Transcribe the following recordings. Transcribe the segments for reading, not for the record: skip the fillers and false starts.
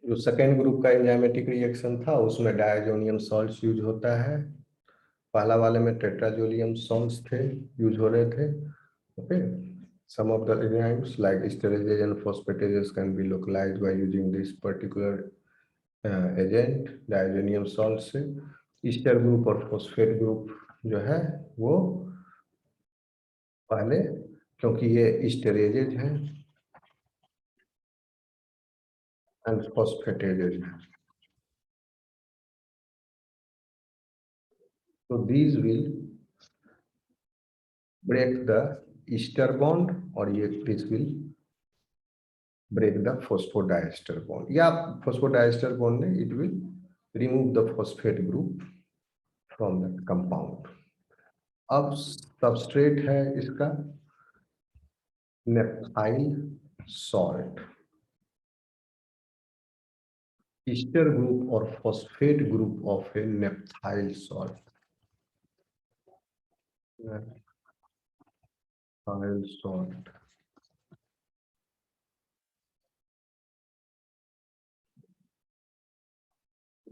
जो second group का enzymatic reaction था उसमें डायजोनियम सॉल्ट्स यूज होता है। पहला वाले में टेट्राजोनियम सॉल्ट्स थे, यूज हो रहे थे। Okay, some of the enzymes like esterases and phosphatases can be localized by using this particular agent diazonium salt से। ईस्टर ग्रुप और फॉस्फेट ग्रुप जो है वो पहले, क्योंकि ये ईस्टरेजेज हैं एंड फॉस्फेटेजेज हैं, तो these will break the ester bond और ये this will break the phosphodiester bond, या phosphodiester bond ने it will remove the phosphate group from the compound। अब सबस्ट्रेट है इसका नेप्थाइल सॉल्ट। ईस्टर ग्रुप और phosphate group of a naphthyl salt. Naphthyl salt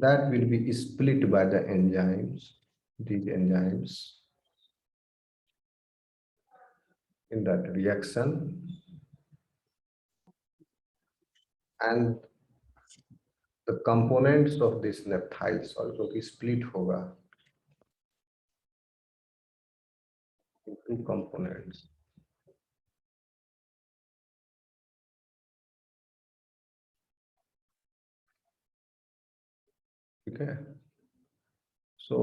that will be split by the enzymes, these enzymes in that reaction, and the components of this naphthyl salt जो कि split होगा into components। ठीक है, so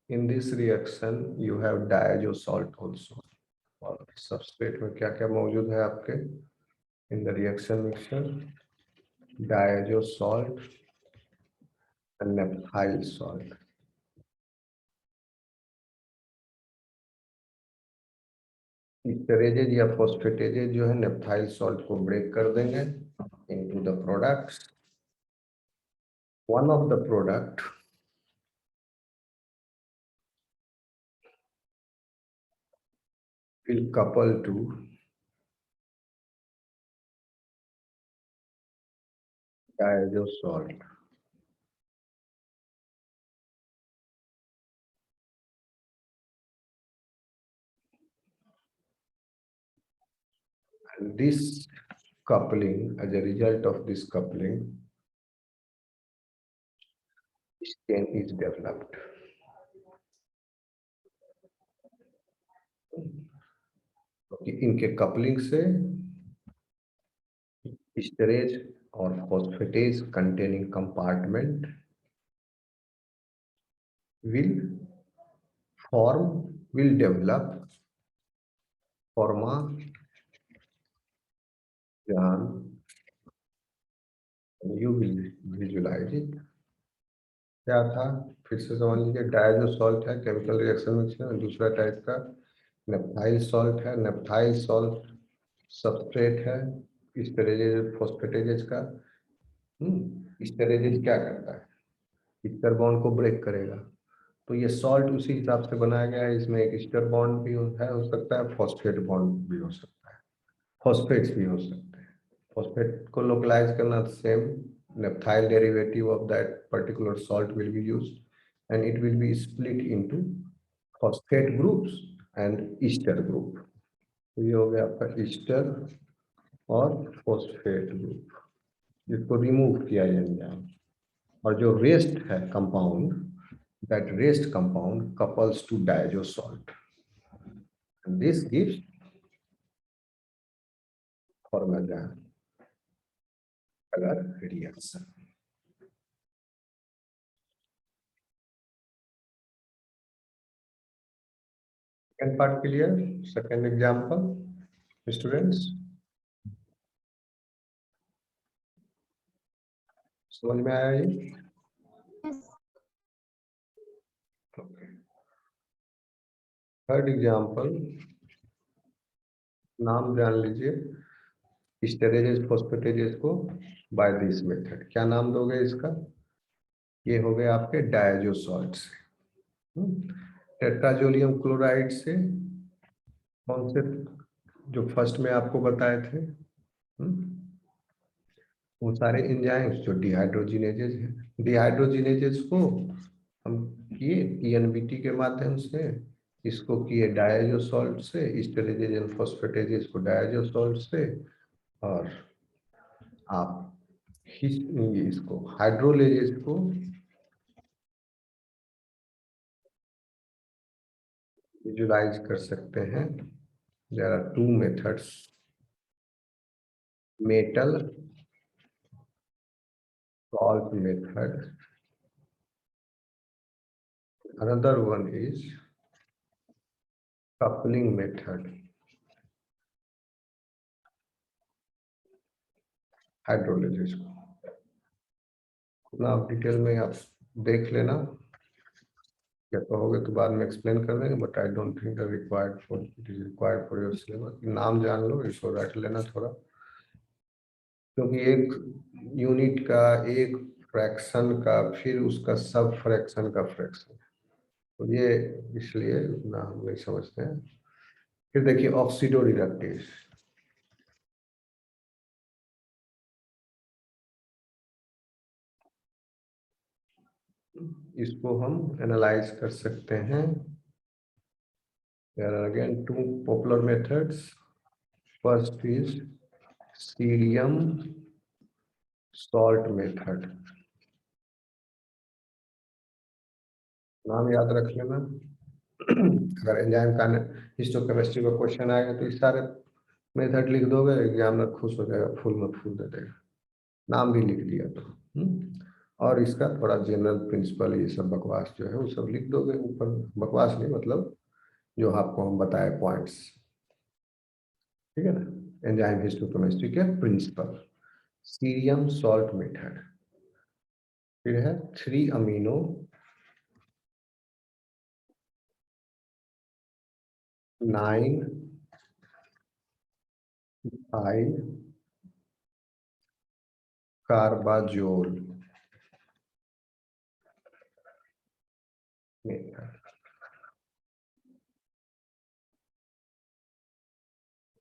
in this reaction you have diazo salt also। और substrate में क्या क्या मौजूद है आपके in the reaction mixture? Diazo salt and naphthyl salt. Esterases या फॉस्फेटेजेज जो है नेप्थाइल सॉल्ट को ब्रेक कर देंगे into the products। one of the product will couple to diazo salt। and this coupling, as a result of this coupling, chain is developed। क्योंकि इनके coupling से ईस्टरेज और phosphatase containing compartment will develop formajan। you will visualize it। क्या था फिर से समझ लीजिए, डायजो सॉल्ट है केमिकल रिएक्शन मिक्सचर, दूसरा टाइप का नेप्थाइल सॉल्ट है। नेप्थाइल सॉल्ट सबस्ट्रेट है ईस्टरेजेज फॉस्फेटेजेज का। ईस्टरेजेज क्या करता है, ईस्टर बॉन्ड को ब्रेक करेगा, तो ये सॉल्ट उसी हिसाब से बनाया गया है। इसमें एक ईस्टर बॉन्ड भी हो सकता है, फॉस्फेट बॉन्ड भी हो सकता है, फॉस्फेट्स भी हो सकते हैं। फॉस्फेट को लोकलाइज करना same naphthyl derivative of that particular salt will be used and it will be split into phosphate groups and ester group। तो ये हो गया आपका ईस्टर और फॉस्फेट ग्रुप, जिसको रिमूव किया जाए। और जो रेस्ट है compound, that rest compound couples to diazo salt and this gives formaldehyde color reaction। Second part clear? Second example, students समझ में आया ये? थर्ड एग्जाम्पल, नाम जान लीजिए, ईस्टरेजेज फॉस्फेटेजेज को बाय दिस मेथड। क्या नाम दोगे इसका? ये हो गए आपके डायजो सॉल्ट से। टेट्राजोनियम क्लोराइड से कौन से जो फर्स्ट में आपको बताए थे, वो सारे एंजाइम्स जो डिहाइड्रोजिनेजेज हैं, डिहाइड्रोजिनेजेज को हम किए पीएनबीटी के माध्यम से, इसको किए डायजो सॉल्ट से, स्टेरेजेज एंड फॉस्फेटेजेस को डायजो सॉल्ट से, और आप इसको हाइड्रोलेजेस को विजुलाइज कर सकते हैं. There are two methods, metal salt method, another one is coupling method, hydrolysis को. आप डिटेल में आप देख लेना, क्या कहोगे तो बाद में एक्सप्लेन कर देंगे, but I don't think required for, it is required for your syllabus. नाम जान लो, इसको रट लेना थोड़ा, क्योंकि एक यूनिट का, एक फ्रैक्शन का, फिर उसका सब फ्रैक्शन का फ्रैक्शन, तो ये इसलिए उतना हम नहीं समझते हैं. फिर देखिए ऑक्सीडो रिडक्टेज. इसको हम एनालाइज कर सकते हैं. There are again two popular methods. First is cerium salt method. नाम याद रख लेना. अगर एंजाइम का हिस्टोकेमिस्ट्री का क्वेश्चन आएगा तो इस सारे मेथड लिख दोगे, एग्जामिनर खुश हो जाएगा, फुल में फुल दे देगा. नाम भी लिख दिया तो. और इसका थोड़ा जनरल प्रिंसिपल, ये सब बकवास जो है वो सब लिख दोगे ऊपर. बकवास नहीं, मतलब जो आपको हम बताए पॉइंट्स, ठीक है ना. एंजाइम हिस्टोकेमिस्ट्री के प्रिंसिपल, सीरियम सॉल्ट मेथड. फिर है 3 amino 9 5 carbazole method.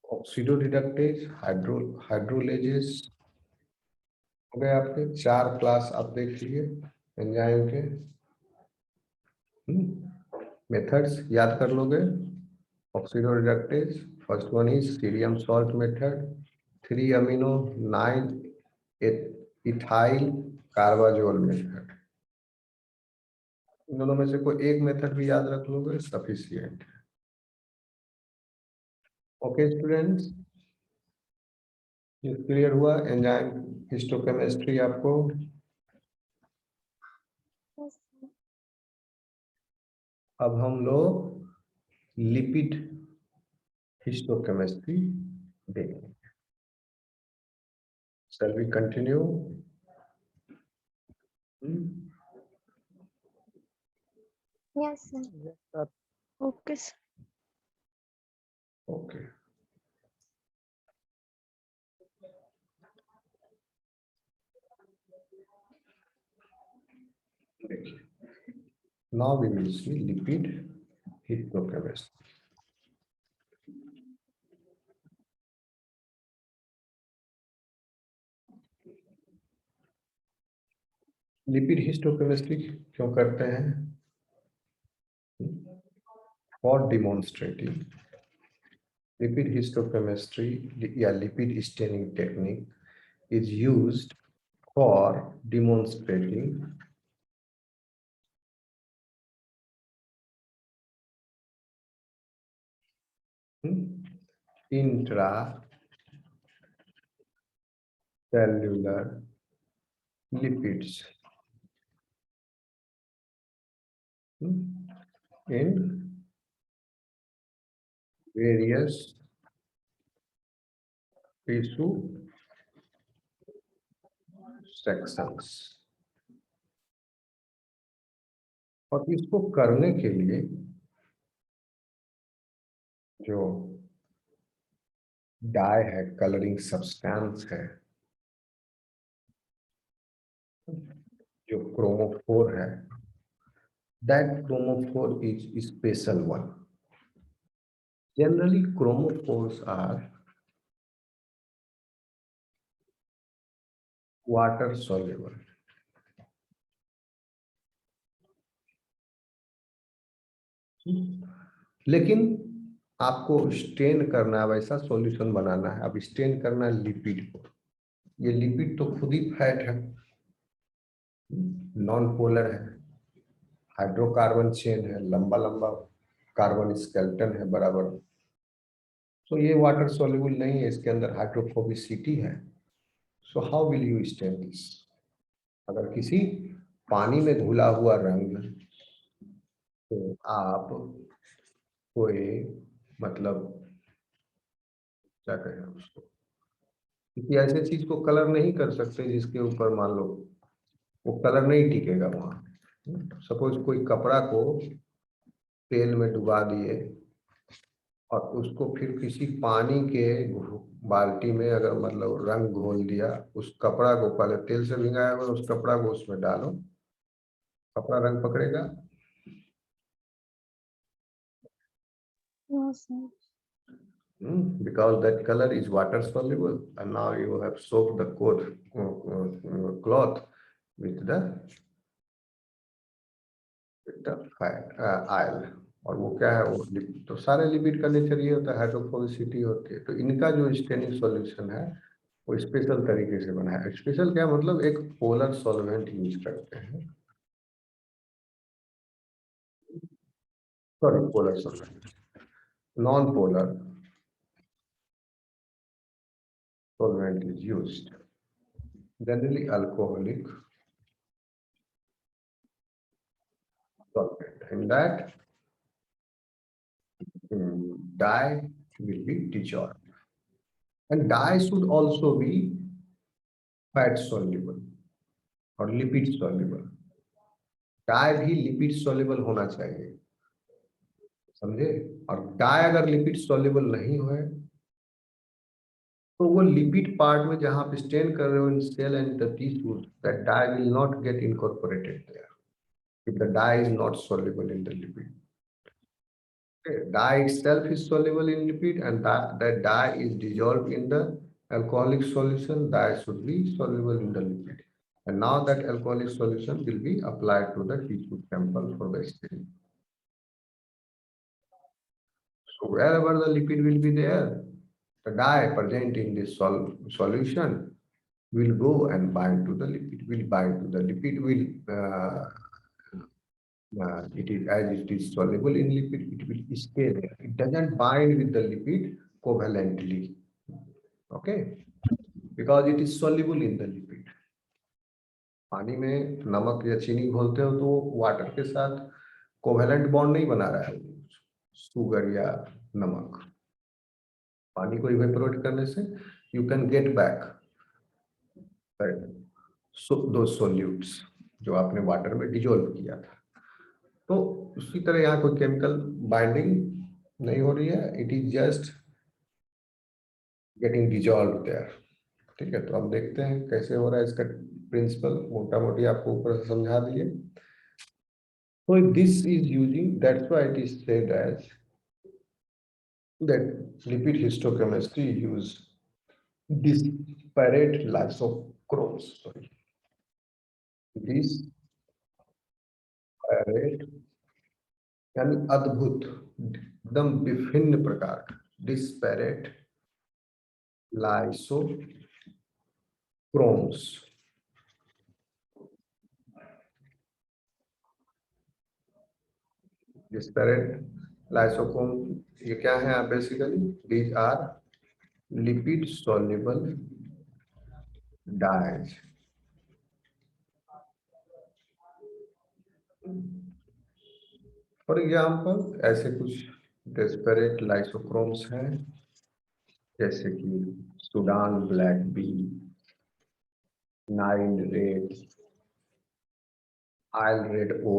Oxidoreductase, hydrolases हो गए आपके 4 क्लास, आप देख लिए एंजाइम के. मेथड्स याद कर लोगे. Oxidoreductase, first one is cerium salt method, 3 amino 9 ethyl carbazole method. इन दोनों में से कोई एक मेथड भी याद रख लोगे सफिशिएंट. ओके स्टूडेंट्स, ये क्लियर हुआ एंजाइम हिस्टोकेमिस्ट्री आपको. अब हम लोग लिपिड हिस्टोकेमिस्ट्री देखेंगे. Shall we continue? Yes, sir. Yes, sir. Okay, sir. Okay. Now we will see lipid histochemistry. Lipid histochemistry क्यों करते हैं? For demonstrating. लिपिड हिस्टोकेमिस्ट्री या lipid staining technique is used for demonstrating intracellular lipids in various tissue sections. और इसको करने के लिए जो डाई है, कलरिंग सब्सटेंस है, जो क्रोमोफोर है, that chromophore is special one. Generally chromophores are water soluble. लेकिन आपको स्टेन करना है, वैसा सॉल्यूशन बनाना है। अब स्टेन करना है लिपिड को। ये लिपिड तो खुद ही फैट है, नॉन पोलर है, हाइड्रोकार्बन चेन है, लंबा लंबा कार्बन स्केलेटन है बराबर। तो ये वाटर सॉल्युबल नहीं है, इसके अंदर हाइड्रोफोबिसिटी है। So how will you stain this? अगर किसी पानी में घुला हुआ रंग, तो आप कोई मतलब क्या कहें उसको, किसी ऐसे चीज को कलर नहीं कर सकते जिसके ऊपर मान लो वो कलर नहीं टिकेगा वहां। सपोज कोई कपड़ा को तेल में डुबा दिए और उसको फिर किसी पानी के बाल्टी में अगर मतलब रंग घोल दिया, उस कपड़ा को पहले तेल से भिंगाया हुआ उस कपड़ा को उसमें डालो, कपड़ा रंग पकड़ेगा? No, sir. Because that color is water soluble, and now you have soaked the cloth with the fat oil। और वो क्या है, वो तो सारे लिपिड का नेचर ये होता है, हाइड्रोफोबिसिटी होती है। तो इनका जो स्टेनिंग सॉल्यूशन है वो स्पेशल तरीके से बना है। स्पेशल क्या मतलब, एक पोलर सॉल्वेंट यूज करते हैं, sorry polar solvent, non polar solvent is used, generally alcoholic solvent. In that, dye will be dissolved, and dye should also be fat soluble और lipid soluble। डाई भी lipid soluble होना चाहिए, समझे? और die अगर lipid soluble नहीं है तो वो लिपिड पार्ट में जहां आप स्टेन कर रहे हो in cell and the tissues, that dye will not get incorporated there if the dye is not soluble in the lipid। Dye itself is soluble in lipid, and that dye is dissolved in the alcoholic solution. Dye should be soluble in the lipid. And now that alcoholic solution will be applied to the tissue sample for the staining. So wherever the lipid will be there, the dye present in this solution will go and bind to the lipid, will bind to the lipid, it is as it is soluble in lipid, it will stay there. It doesn't bind with the lipid covalently, okay, because it is soluble in the lipid। पानी में नमक या चीनी घोलते हो तो water के साथ covalent bond नहीं बना रहा है, शुगर या नमक। पानी को इवेपोरेट करने से यू कैन गेट बैक दो सोल्यूट्स जो आपने वाटर में डिजोल्व किया था। तो उसी तरह यहाँ कोई केमिकल बाइंडिंग नहीं हो रही है, it is just getting dissolve there. ठीक है, तो अब देखते हैं कैसे हो रहा है इसका प्रिंसिपल, मोटा मोटी आपको ऊपर से समझा दिए। तो this is using, that's why it is said as that lipid histochemistry use disparate lysochromes, sorry, disparate यानी अद्भुत, एकदम विभिन्न प्रकार का, disparate lysochromes। disparate lysochrome ये क्या है? Basically these are lipid soluble dyes। For example ऐसे कुछ डिस्पेरेट लाइसोक्रोम्स हैं, जैसे कि Sudan black B, Nile red, oil red O,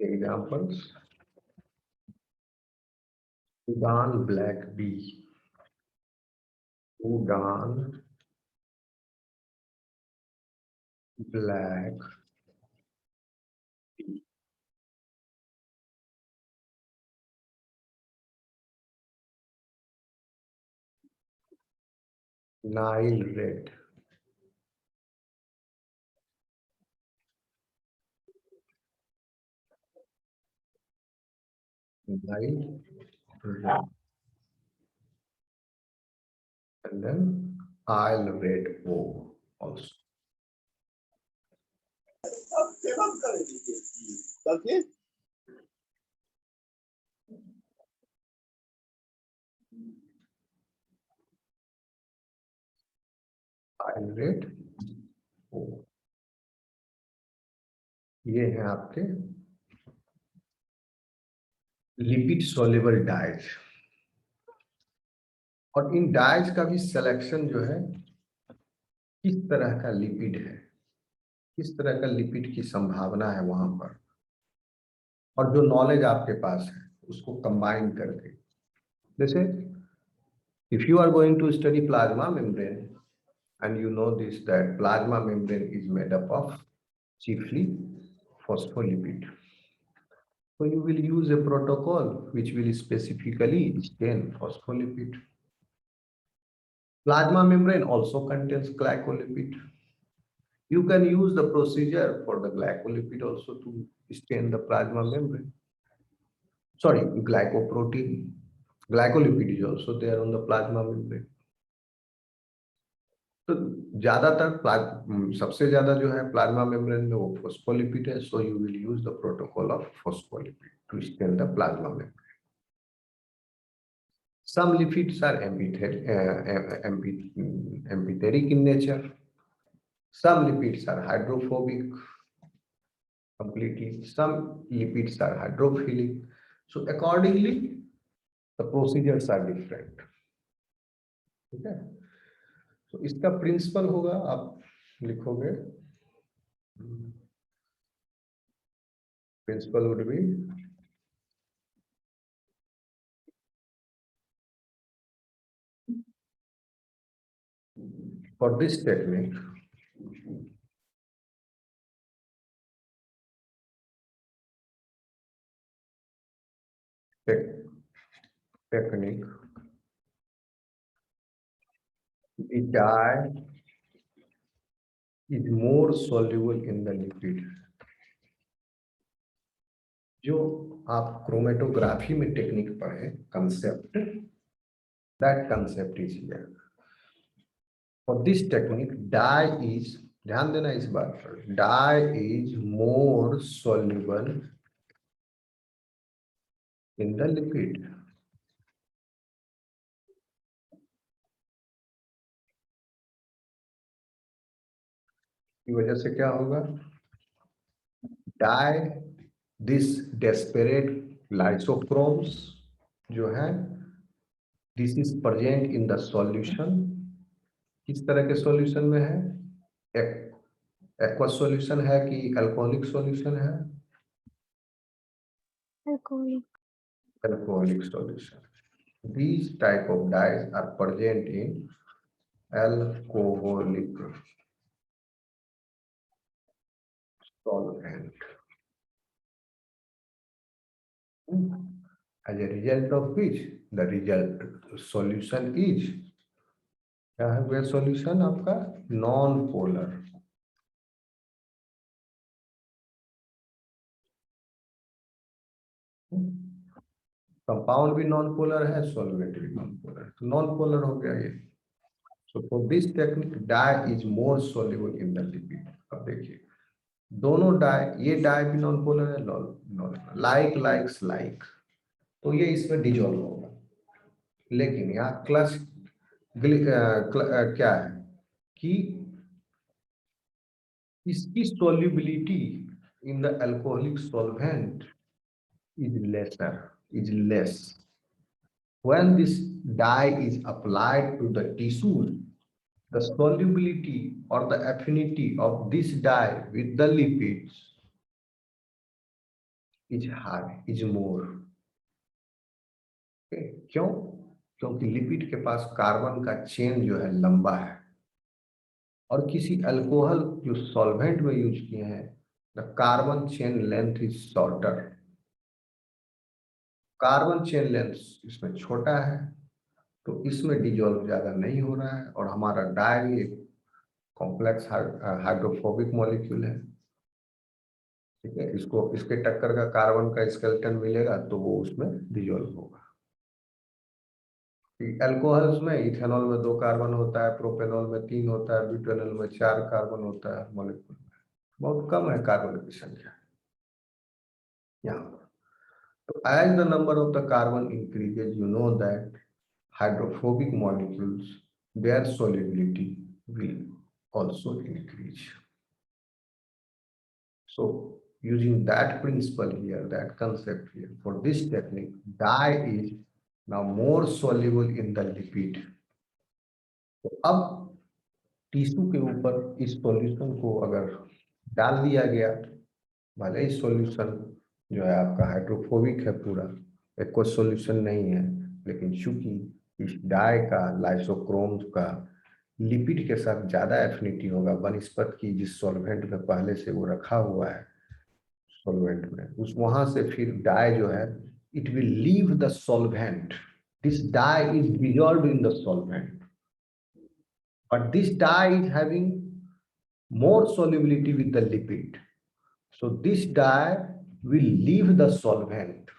examples Sudan black B, Sudan black, Nile red, Nile red, and then Isle red O also. Isle red O, ये है आपके lipid soluble dies. और इन dies का भी selection जो है किस तरह का लिपिड है, किस तरह का लिपिड की संभावना है वहां पर, और जो नॉलेज आपके पास है उसको कंबाइन करके। जैसे if you are going to study plasma membrane and you know this that plasma membrane is made up of chiefly phospholipid, so you will use a protocol which will specifically stain phospholipid. Plasma membrane also contains glycolipid. You can use the procedure for the glycolipid also to stain the plasma membrane. Sorry, glycoprotein. Glycolipid is also there on the plasma membrane. तो ज्यादातर सबसे ज्यादा जो है plasma membrane में वो phospholipid है, so you will use the protocol of phospholipid to stain the plasma membrane. Some lipids are amphiteric in nature. Some lipids are hydrophobic completely. Some lipids are hydrophilic. So accordingly, the procedures are different. Okay. So इसका principal होगा, आप लिखोगे, principal would be for this technique, the dye is more soluble in the lipid. जो आप chromatography में technique पढ़े concept, that concept is here. For this technique dye is, ध्यान देना इस बात पर, dye is more soluble in the lipid. की वजह से क्या होगा, डाई दिस डेस्पेरेट लाइसोक्रोम्स जो है, this is present in the solution. किस तरह के सॉल्यूशन में है, एक्वस सॉल्यूशन है कि अल्कोहलिक सॉल्यूशन है, alcoholic solution. These type of dyes are present in alcoholic solvent. As a result of which the result solution is, क्या है वह solution आपका नॉन पोलर। कंपाउंड भी नॉन पोलर है, सॉल्वेंट भी नॉन पोलर, तो non polar हो गया ये। So for this technique dye is more soluble in the lipid. अब देखिए दोनों डाई, ये डाई भी नॉन पोलर है, नॉन लाइक लाइक्स लाइक, तो ये इसमें डिजोल्व होगा। लेकिन यहाँ क्लच क्या है कि इसकी solubility in the alcoholic solvent is lesser, is less. When this dye is applied to the tissue, the solubility or the affinity of this dye with the lipids is high, is more. Okay. क्यों? क्योंकि lipid के पास carbon का chain जो है लंबा है, और किसी अल्कोहल जो सॉल्वेंट में यूज किए हैं, the carbon chain length is shorter. Carbon chain length इसमें छोटा है, तो इसमें डिजोल्व ज्यादा नहीं हो रहा है और हमारा डाई भी एक कॉम्प्लेक्स हाइड्रोफोबिक मॉलिक्यूल है। ठीक है, इसको इसके टक्कर का कार्बन का स्केलेटन मिलेगा तो वो उसमें डिजोल्व होगा। अल्कोहल्स में इथेनॉल में 2 कार्बन होता है, प्रोपेनॉल में 3 होता है, ब्यूटेनॉल में 4 कार्बन होता है मॉलिक्यूल में। बहुत कम है कार्बन की संख्या यहाँ पर। तो as the number of the carbon increases, you know that hydrophobic molecules, their solubility will also increase. So using that principle here, that concept here, for this technique, dye is now more soluble in the lipid. तो अब tissue के ऊपर इस solution को अगर डाल दिया गया, भले ही सॉल्यूशन जो है आपका हाइड्रोफोबिक है पूरा, एक कोई सॉल्यूशन नहीं है, लेकिन चूंकि इस डाई का लाइसोक्रोम का लिपिड के साथ ज्यादा एफिनिटी होगा बनस्पत की जिस सॉल्वेंट में पहले से वो रखा हुआ है सॉल्वेंट में, उस वहां से फिर डाई जो है it will leave the solvent, this dye is dissolved in the solvent, but this dye is having more solubility with the lipid. So this dye will leave the solvent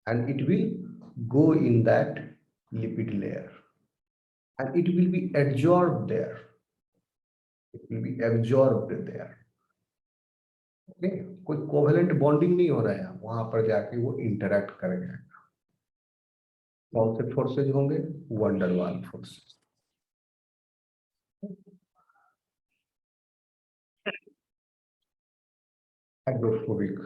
and it will go in that lipid layer and it will be absorbed there. It will be absorbed there. Okay, कोई covalent bonding नहीं हो रहा है, वहां पर जाके वो interact करेगा। कौन से फोर्सेज होंगे? वंडर वाल फोर्सेज। हाइड्रोफोबिक,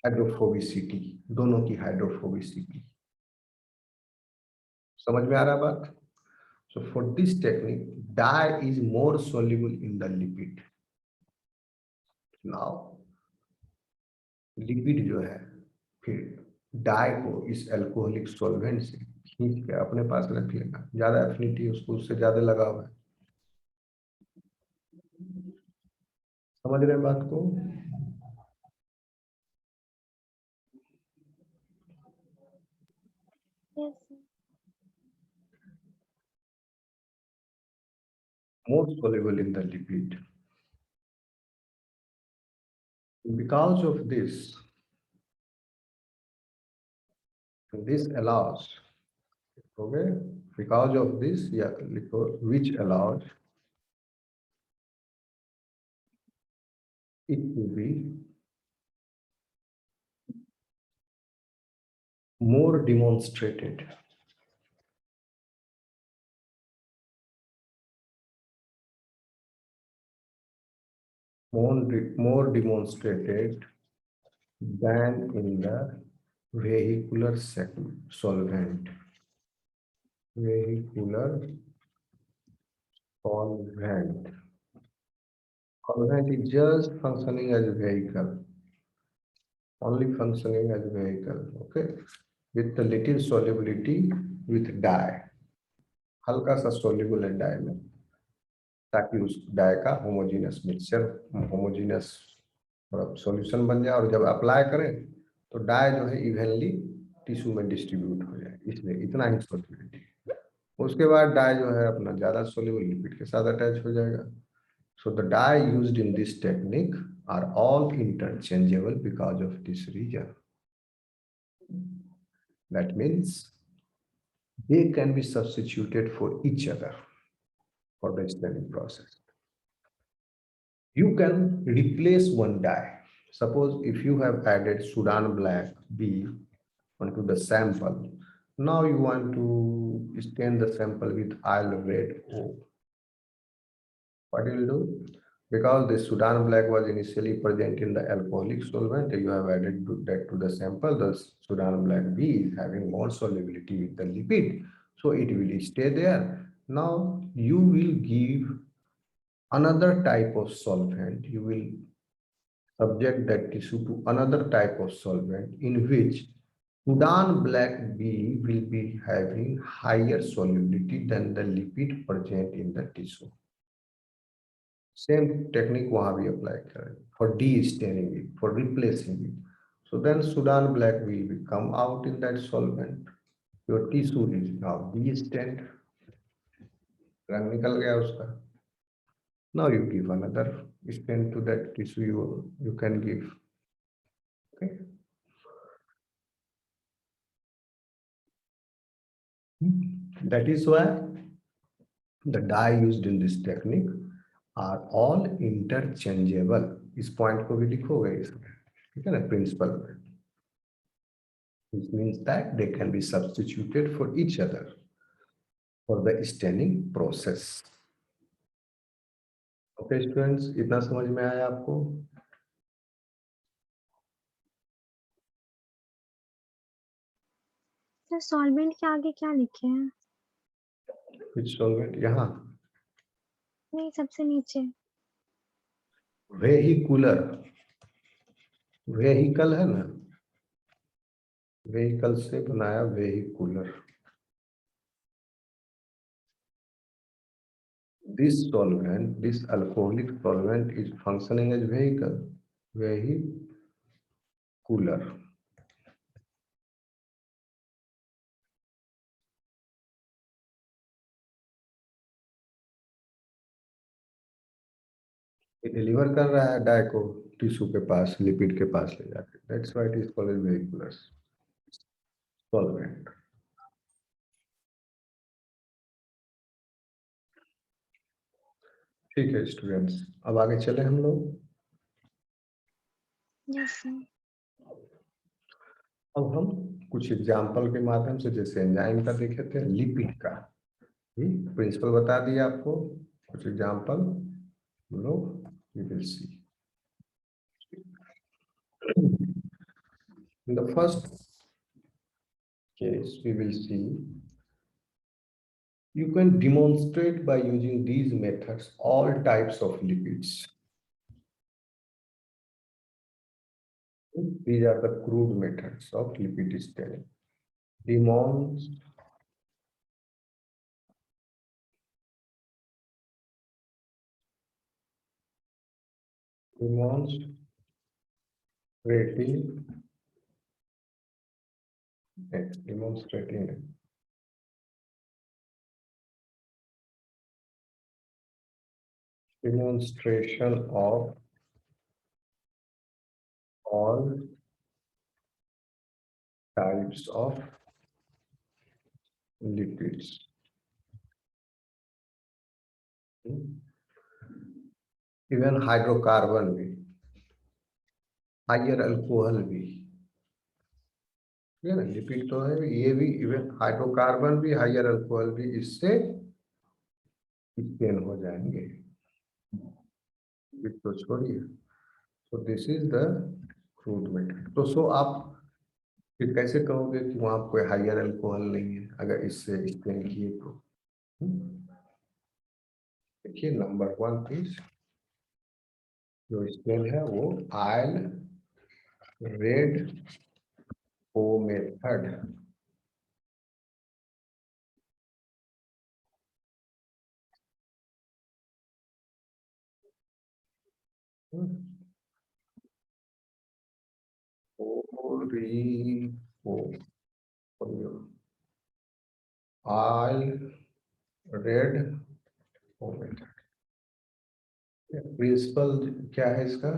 हाइड्रोफोबिसिटी, दोनों की हाइड्रोफोबिसिटी समझ में आ रहा बात? So for this technique, dye is more soluble in the lipid. Now, lipid जो है फिर डाई को इस अल्कोहलिक सॉल्वेंट से खींच के अपने पास रख लेगा, ज्यादा एफिनिटी उसको उससे ज्यादा लगा हुआ है। समझ रहे हैं बात को? Yes, sir. More soluble in the lipid. Because of this allows, okay, because of this, yeah, which allows it to be more demonstrated. More demonstrated than in the vehicular solvent. Vehicular solvent. Solvent is just functioning as a vehicle. Only functioning as a vehicle. Okay. With the little solubility with dye. हल्का सा soluble है dye में, ताकि उस dye का homogeneous mixture, homogeneous solution बन जाए और जब अप्लाई करें तो डाई जो है इवनली टिश्यू में डिस्ट्रीब्यूट हो जाए, इसलिए इतना ही सॉल्युबिलिटी। उसके बाद डाई जो है अपना ज्यादा सोल्यूबल लिपिड के साथ अटैच हो जाएगा। So the dye used in this technique are all interchangeable because of this reason. That means they can be substituted for each other for the staining process. You can replace one dye. Suppose if you have added Sudan black B onto the sample, now you want to stain the sample with Isle red O. What you will do? Because the Sudan black was initially present in the alcoholic solvent, you have added that to the sample. The Sudan black B is having more solubility with the lipid, so it will stay there. Now you will give another type of solvent. You will subject that tissue to another type of solvent in which Sudan black B will be having higher solubility than the lipid present in the tissue. Same technique वहाँ भी apply करें for de-staining it, for replacing it. So then Sudan black will come out in that solvent your tissue is now be stained, रंग निकल गया उसका. Now you give another stent to that tissue you can give. Okay. That is why the dye used in this technique are all interchangeable. इस point को भी लिखोगे इसमें, ठीक है ना, principle में. Which means that they can be substituted for each other for the staining process. Okay students, इतना समझ में आया आपको? तो सॉल्वेंट के आगे क्या लिखे हैं? Which solvent? यहाँ नहीं, सबसे नीचे. वेहिकुलर, वेहिकल है ना, वेहिकल से बनाया vehicular. This solvent, this alcoholic solvent is functioning as vehicle, vehicular. Deliver कर रहा है डाई को टिश्यू के पास, लिपिड के पास ले जाके. That's why it is called as vehicular solvent. ठीक है स्टूडेंट्स, अब आगे चले हम लोग. Yes sir. अब हम कुछ एग्जाम्पल के माध्यम से, जैसे एंजाइम का देखे थे, लिपिड का प्रिंसिपल बता दिया आपको. कुछ एग्जाम्पल हम लोग we will see. In the first case we will see, you can demonstrate by using these methods all types of lipids. These are the crude methods of lipid staining. Demonstration of all types of lipids. Even hydrocarbon भी, higher alcohol भी, ठीक है ना, lipid तो है ये भी. Even hydrocarbon भी, हाइयर अल्कोहल भी इससे स्टेन हो जाएंगे. तो छोड़िए. So this is the crude method. तो सो आप फिर कैसे कहोगे कि वहां कोई हाइयर अल्कोहल नहीं है अगर इससे स्टेन किए तो? देखिए नंबर 1 प्लीज, जो स्टेन है वो आयल रेड ओ मेथड. आयल रेड ओ मेथड. प्रिंसिपल क्या है इसका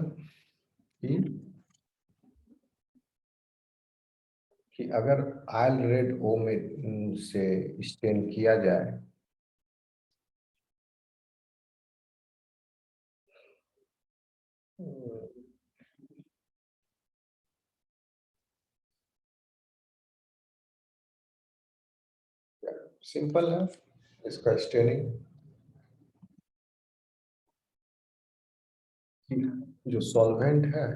कि अगर आयल रेड ओ में से स्टेन किया जाए सिंपल है इसका स्टेनिंग. जो सॉल्वेंट है,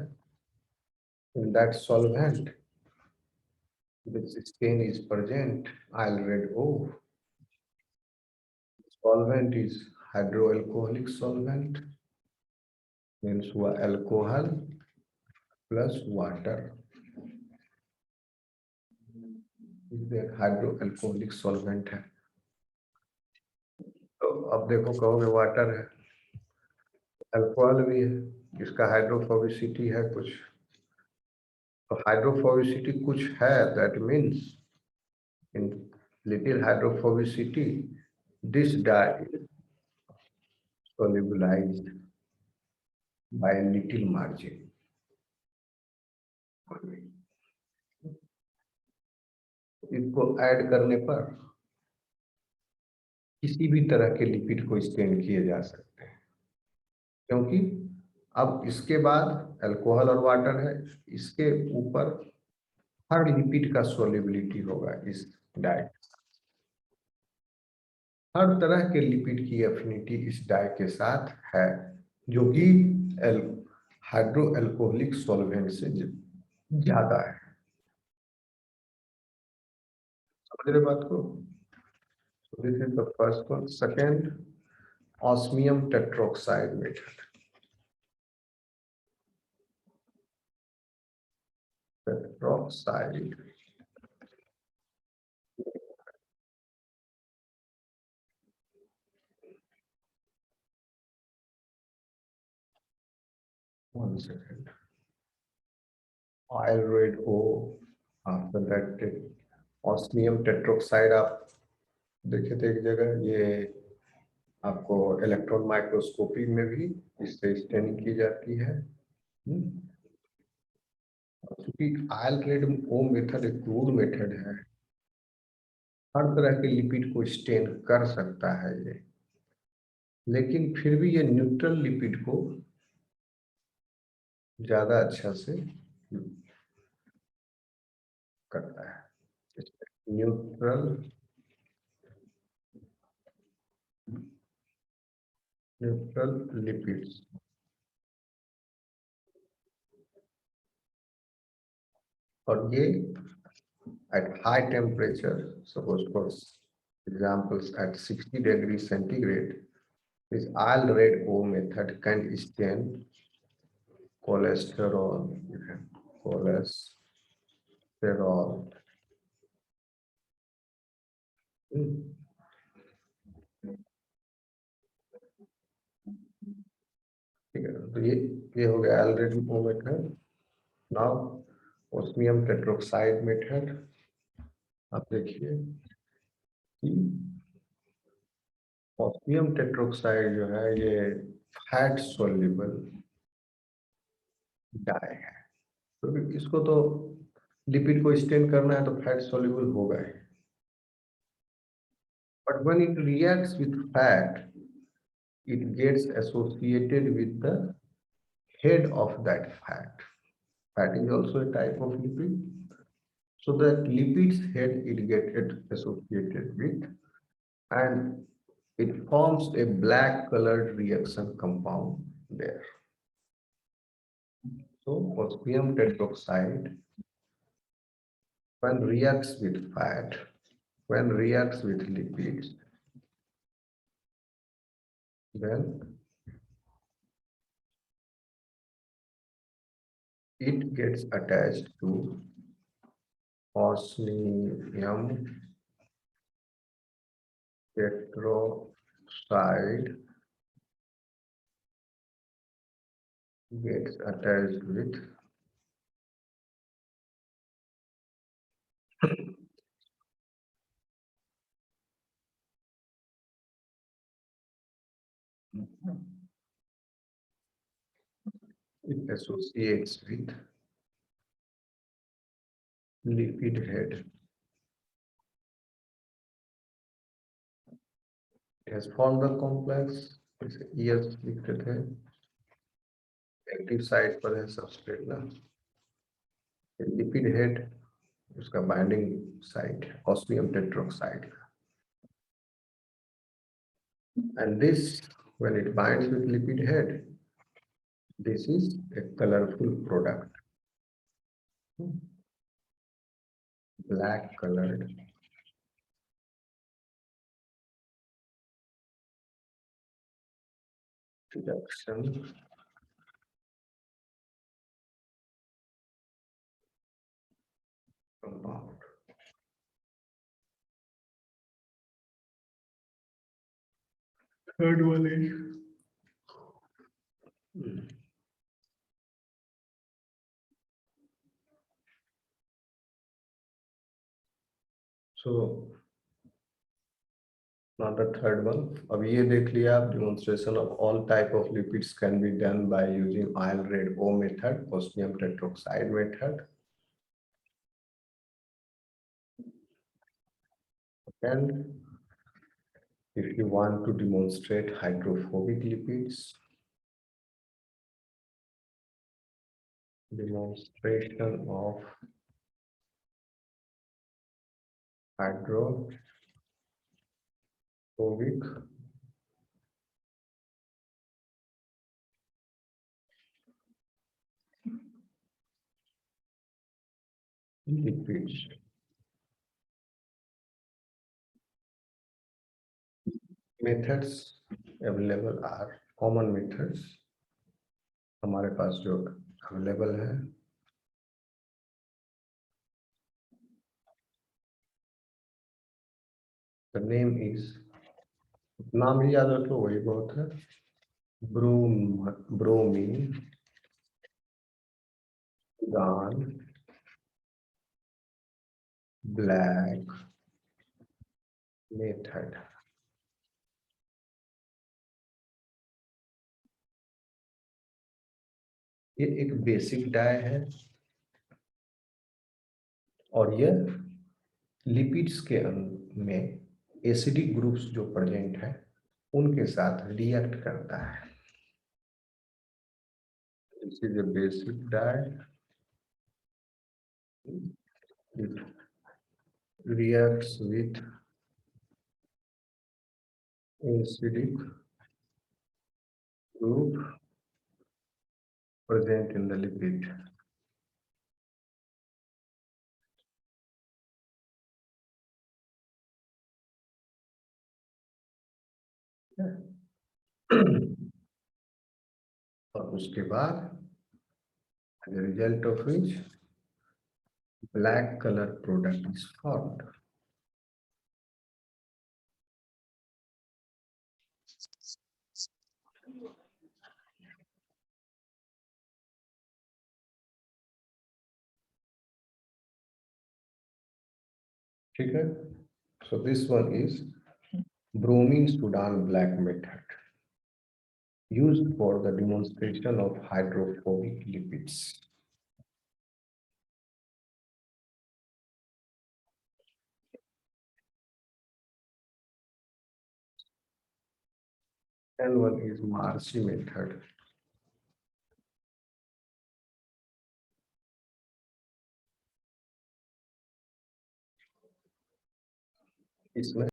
in that solvent this stain is present, oil red O. Solvent is hydroalcoholic solvent, means हुआ alcohol plus water. हाइड्रोअल्कोहलिक सॉल्वेंट है. तो अब देखो कहोगे वाटर है, अल्कोहल भी है, इसका हाइड्रोफोबिसिटी है कुछ. तो हाइड्रोफोबिसिटी कुछ है, that means In little hydrophobicity, this dye is solubilized by a little margin. इसको ऐड करने पर किसी भी तरह के लिपिड को स्टेन किए जा सकते हैं, क्योंकि अब इसके बाद अल्कोहल और वाटर है, इसके ऊपर हर लिपिड का सोल्युबिलिटी होगा इस डाई। हर तरह के लिपिड की एफिनिटी इस डाई के साथ है, जो कि हाइड्रो अल्कोहलिक सॉल्वेंट से ज्यादा है। समझ रहे बात को? This is the first one. Second, osmium tetroxide method. Tetroxide. One second. Oil red O. After that, osmium tetroxide आप देखे थे एक जगह, ये आपको इलेक्ट्रॉन माइक्रोस्कोपी में भी इससे स्टेनिंग की जाती है। क्योंकि ऑयल रेड ओ मेथड एक क्रूड मेथड है, हर तरह के लिपिड को स्टेन कर सकता है ये, लेकिन फिर भी ये न्यूट्रल लिपिड को ज्यादा अच्छा से करता है। न्यूट्रल लिपिड्स और ये at high temperature, suppose for examples at 60 degrees centigrade, this oil red O method can stain cholesterol, ठीक है। तो ये हो गया oil red O method. Now osmium tetroxide method. आप देखिए ऑस्मियम टेट्रोक्साइड जो है ये फैट सोल्यूबल डाई है, तो इसको तो लिपिड को स्टेन करना है तो फैट सोल्यूबल होगा ही, but when it reacts with fat it gets associated with the head of that fat. Fat is also a type of lipid. So that lipid's head it gets associated with, and it forms a black colored reaction compound there. So osmium tetroxide, when reacts with fat, when reacts with lipids, then it gets attached to osmium tetroxide, gets attached with it associates with lipid head. It has formed the complex, इसे ES लिखते थे, active site पर है substrate ना, lipid head उसका binding site है osmium tetroxide का, and this when it binds with lipid head, this is a colorful product, black colored reduction compound. Third one is So now the third one. अब ये देख लिया आप, demonstration of all type of lipids can be done by using oil red O method, osmium tetroxide method. And if you want to demonstrate hydrophobic lipids, demonstration of hydrophobic lipids. Methods available are common methods. हमारे पास जो available है, the name is, नाम ही याद रखो वही बहुत है, bromine, sudan, black method. ये एक बेसिक डाई है और ये लिपिड्स के में एसिडिक ग्रुप्स जो प्रेजेंट है उनके साथ रिएक्ट करता है. This is a basic dye. It reacts with acidic group present in the lipid. और उसके बाद as a result of which black color product is formed. ठीक है? So this one is bromine Sudan black method used for the demonstration of hydrophobic lipids. And one is Marcy method. इसमें